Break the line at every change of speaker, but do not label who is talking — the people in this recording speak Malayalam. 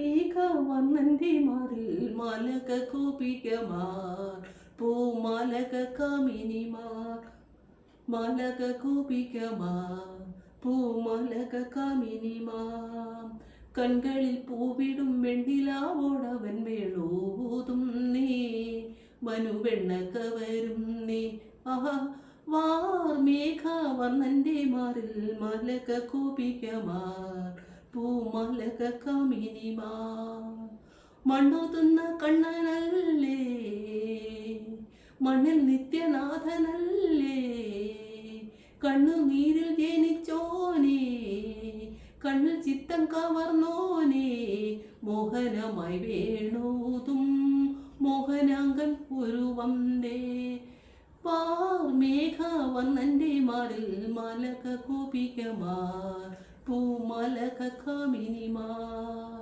മേഘവർണ്ണന്റെ മാറിൽ മാലക ഗോപികമാർ പൂമാലക കാമിനിമാർ മാലക ഗോപികമാർ പൂമാലക കാമിനിമാർ കൺകളിൽ പൂവിടും വെണ്ണിലാവോടവൻ വേളൂതും നീ മനുവെണ്ണ കവരും നീ ആഹാ വാർമേഘവർണ്ണന്റെ മാറിൽ മാലക ഗോപികമാർ പൂമാലക കാമിനിമാർ മണ്ണുതുന്ന കണ്ണനല്ലേ മണ്ണിൽ നിത്യനാഥനല്ലേ കണ്ണുനീരിൽ ജനിച്ചോനേ കണ്ണിൽ ചിത്തം കവർന്നോനേ മോഹനമായി വേണൂതും മോഹനാങ്കൻ ഒരു വന്ദേ മേഘവർണ്ണന്റെ മാറിൽ മാലക ഗോപികമാർ പൂമാലക കാമിനിമാർ